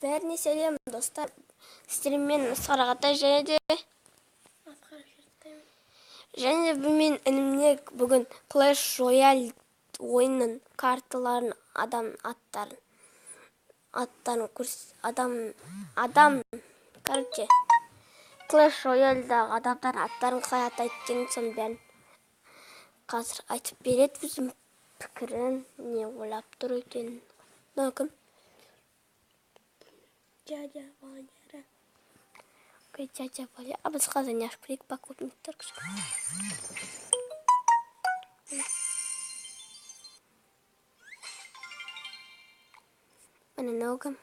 Бәріне сәлем, достар. Сіздермен Сарағатай және де мен інімне бүгін Clash Royale ойынның карталарын, короче, Clash Royale'дағы адамдар аттарын қалай атайтынын соның бәрін қазір айтып береді. Өзім пікірін не ойлап тұр екенін. Мынау кім? Дядя Валера. Окей, дядя Валера. А біз қазір не ашып берейік, покупниктер кішкене. Мынау кім?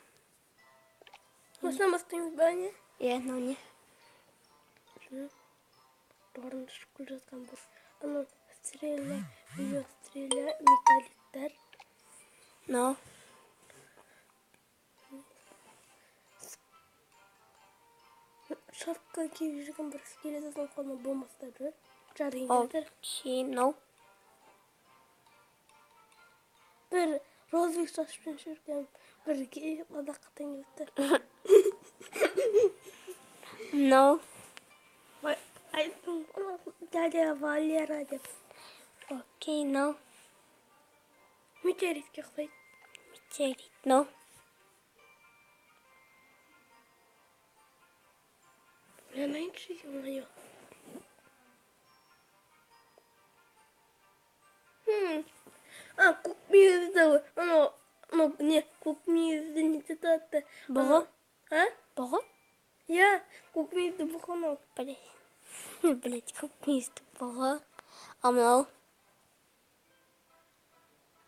Осыдан бастаймыз ба не? Иә, мынау не? Барында шыққыл жатқан бұл. Анау стреля, металликтер. Мынау. Шапка киіп жүрген бір скелеттің қолына болмастар жүр. Жарыңдер. Окей, мынау. Бір розовик шашпен жүрген бір ладақаттан келіпті. Мынау. Айттым, дядя Валера деп. Окей, мынау. Метеоритке ұқсайды. Метеорит, мынау. Глянайыншы, ё-моё. Көкмүйізді, не, көкмүйізді не тұтатты? Бұғы? Бұғы? Иә, көкмүйізді бұғы мынау. Блять, көкмүйізді бұғы. А мынау?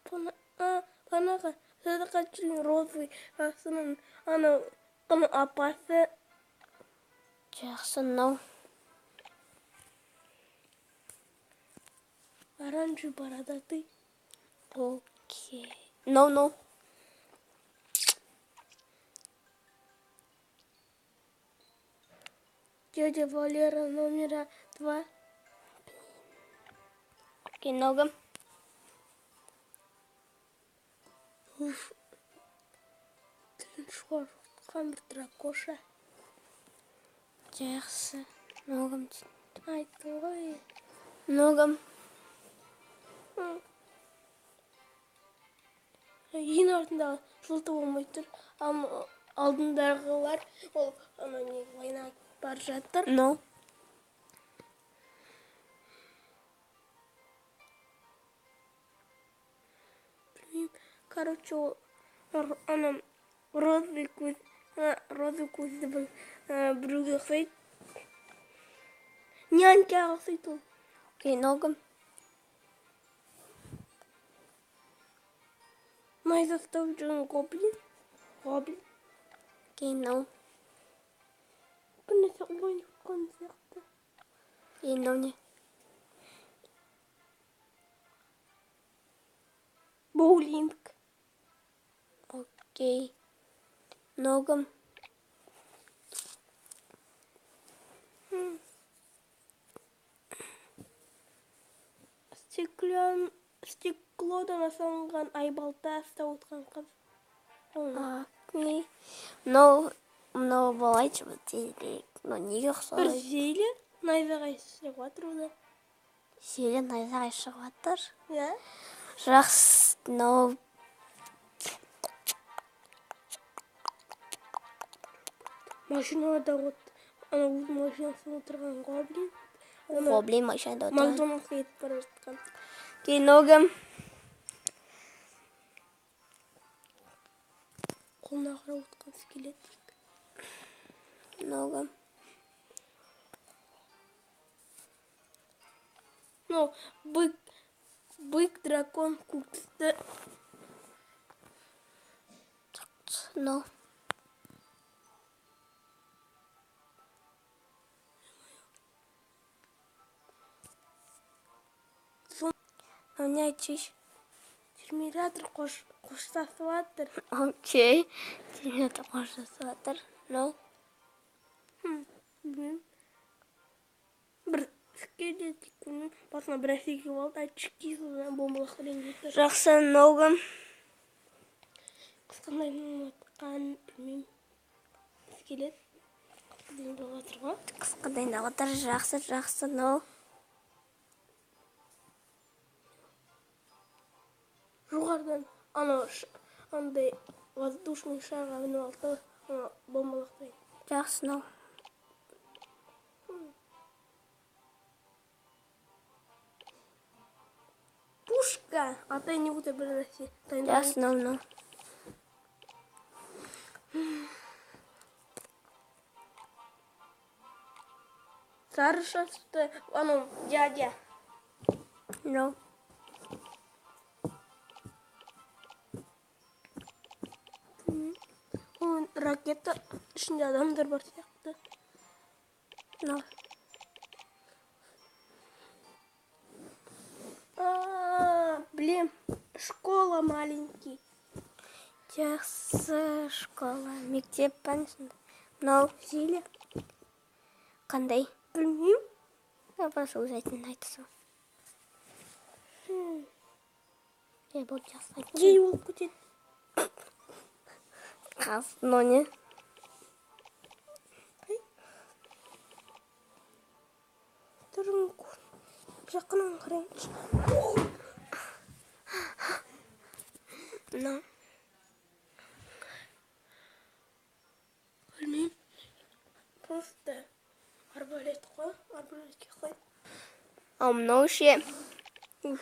Панаға, садыға жүрген розовый, асының, ана апасы. Жақсы, мынау. Оранжевый бородатый. Окей. Мынау. Дядя Валера номер 2. Окей, много. Тілін шығарған бір дракоша. Жақсы. Многом. Айттың ғой. Многом. Ең артындағы жылты болмай тұр. Алдындағылар ол не ойнап бар жатыр. No. Короче, розовый көзді біруге ұқсайды. Нянька ұқсайды ол. Окей, ногам. Майза ұстап жүрген гоблин. Окей, нау. Күнесі ойын ұққан сияқты. Окей, нау не? Боулинг. Окей. Ногам. Стеклодан асалынған айбалта ұстап отқан қыз. Окей. Мынау балайчы бұл тезірек. Неге ұқсалайды? Бір зейлі найзағай шығып жатыр ода. Зейлі найзағай шығып жатыр? Иә. Жақсы, мынау. Машинада өз машинасында отырған гоблин. Гоблин машинада отырған. Макдональдсқа кетіп бара жатқан. Ногам. Қолына қарап отқан скелет. Ногам. Бык, дракон, куксты. Но. Не айтшы. Терминатор қоштасып жатыр. Окей. Терминатор қоштасып жатыр. No. Бір скелет басына бір әсеге болды. Айтшыки содан бомбалақты реңдетті. Жақсы, ногам. Қысқандай атқан, білмеймін. келеді. Дайындалып жатырға. Қысқы дайындалып жатыр. Жақсы, no. Жоғарыдан андай воздушный шарға мініп алды, бомбалақтайын. Жақсы, no. Пушка! Атай не буде бір нәрсе. Жақсы, no. Сары шашты, дядя. No. Ракета ішінде адамдар бар сияқты. No. Блин, школа маленький. Жақсы, школа, мектеп, пәнсінде. No. Зеля. Қандай? Білмеймін. Я просто өзайтын айтысың. Бұл жақсы айтын. Гей болып кетеді. Қаз, но не? Тұрың жақынан қарайыншы. No. Білмеймін. Просто арбалет қой, арбалетке қой. Мынау ше. Білмеймін.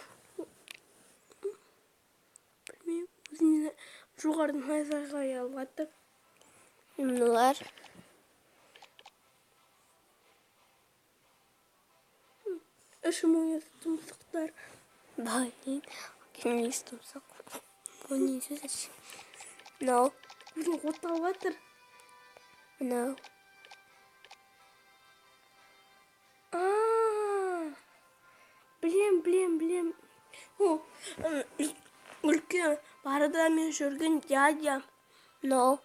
Өзіне жоғарыдан найзағай алып жатыр. Мыналар. Ішім ойыз тұмсықтар. Блин, келмейсіз тұмсық. Бұл не сөз? No. Өзің оталып жатыр. No. Білем. Үлкен барыда мен жүрген дядя. No.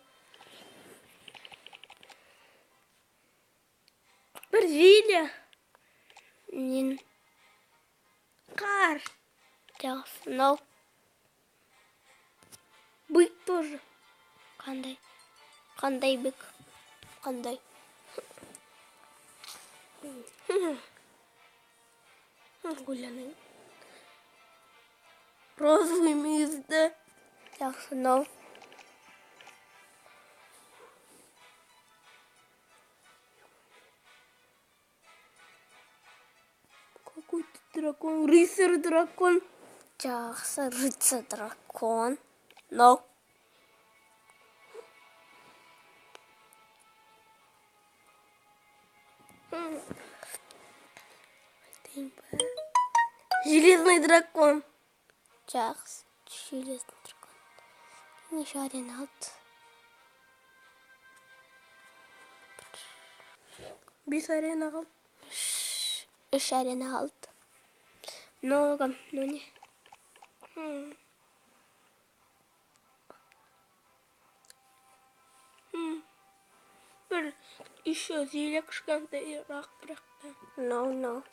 Бір Зеля. Нен. Қар. Жақсы, no. Бык тоже. Қандай? Қандай бік? Қандай? Ойланайын. Розовый мүйізді. Жақсы, no. Какой-то дракон. Рыцарь дракон. Жақсы, рыцарь дракон. No. Железный дракон. Жақсы, железный дракон. Еще один алды. Бес арена қалды. Үш арена алды. Много, но не. Бір еще Зеля кішкентайырақ бірақта. No.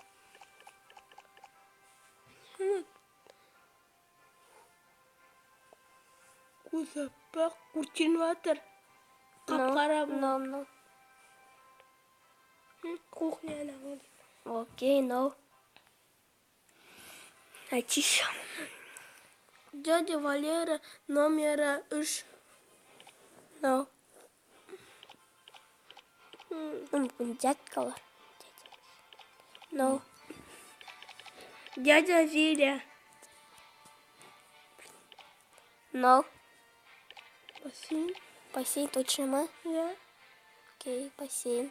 Көзі аппақ өртеніп жатыр. Қап-қара бұл. No. Кухняна бұл. Окей, no. Айтшы. Дядя Валера номері 3. No. Мүмкін дядькалар. No. Дядя Зеля. No. Бассейн. Бассейн точно ма? Я. Окей, бассейн.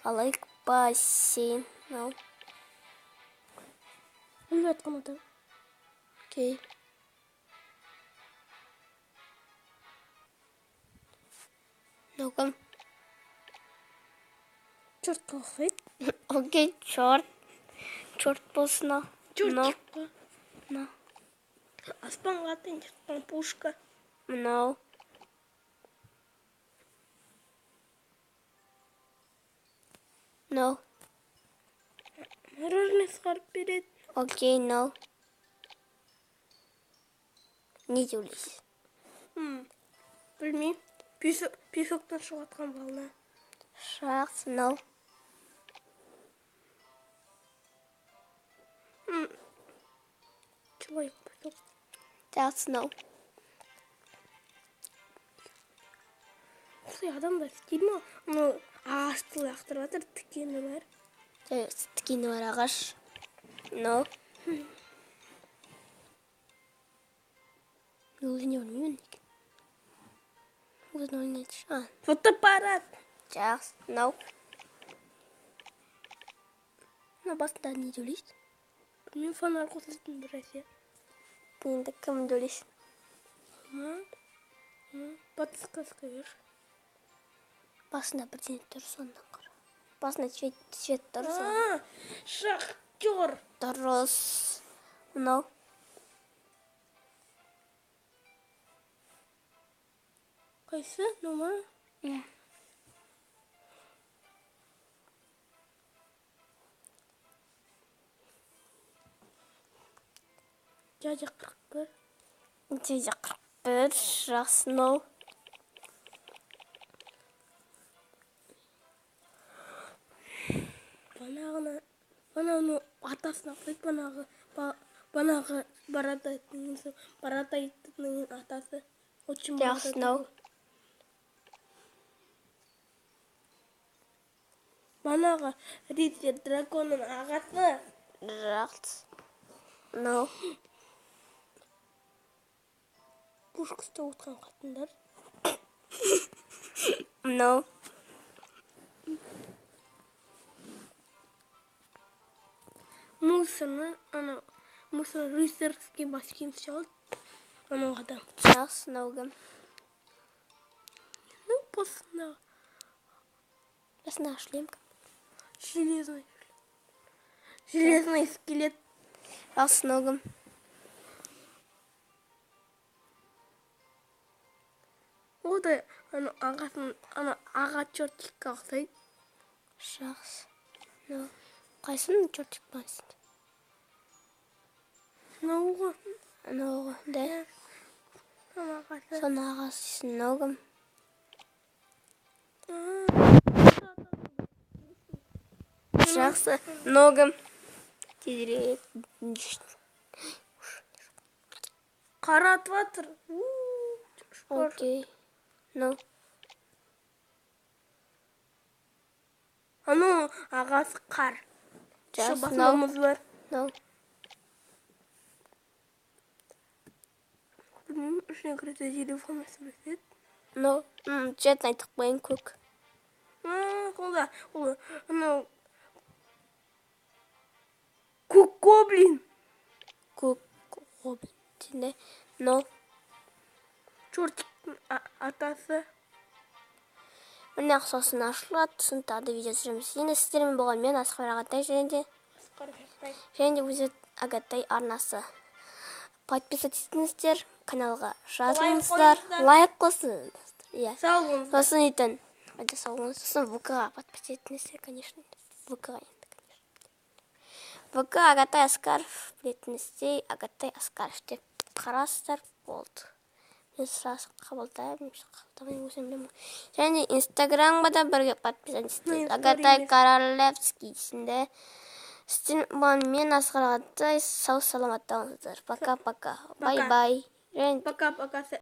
I like бассейн. No. Біліп жатқан адам. Окей. No-ка. Чортқа ұқсайды. Окей, черт. Черт болсын. Чортқа. No. Аспанға атайын жатқан пушка. No. No. Мороженое шығарып береді. Окей, no. Не деп ойлайсыз? Білмеймін. Песоктан шығып жатқан бална. Жақсы, no. Человек. Жақсы, no. Осылай адамдар істейді ма? Анау ағашты лақтырып жатыр, тікені бар. Тікені бар ағаш. No. Өзіне білмеймін. Өзіне ойнайды. Фотоаппарат. Жақсы, no. Басында не ойлайсың? Мен фонарь қосатын бір әсе. Енді кімді ойлайсың? Подсказка берші. Басында бірден тұр, сондан қара. Басында свет тұр, Шахтер. дұрыс. Мынау. Қайсы? Нұма? Иә. Дядя 41. Дядя 41, жақсы, no. Банағыны атасына қойып, банағы Баратайдың атасы. Жақсы, no. Банағы Ритер драконның ағасы. Жақсы, no. Пушкаста отқан қатындар. No. Мусорный рыцарский баскин шалт. Анау адам. Жақсы, no. Посына. Басына шлем. Железный скелет. Жақсы, no. Ода ағасын, аға чертикке ұқсайды. Жақсы, no. Қайсының чертик басында? Науға. No, да. Соны ағасы, no. Жақсы, no. Тезірек. Қаратып жатыр. Окей. No. Анау ағасы қар. Жақсы, Басында no. мұз бар. No. Ішіне кіреді телефон сөйлеседі. No. Жетін айтық қойын көк. Қолда. Анау көк гоблин. Көк гоблин. No. Чертиктің атасы. Міне ақсасын ашылады, тұсын тағы видео түсіреміз. Енді сіздермен болған мен Асқар Ағатай және де өзі Ағатай арнасы. Подписывайтесь етіңіздер, каналға жазыңыздар, лайк қосыңыздар. Сау болыңыздар. Сосын етін. Сау болыңыздар. Сосын ВК-ға подписывайтесь етіңіздер, конечно. ВК-ға енді, конечно. ВК Ағатай Аскаров білетіңіздей, Ағатай Аскаров деп қарасыздар, болды. Мен сразу қабылдаймын, өзім білемін. Және инстаграмға да бірге подписывайтесь. Ағатай Королевский дейсінде. Сізден мен Асқар Ағатай, сау саламатта болыңыздар. Пока-пока. Бай-бай. Пока-пока.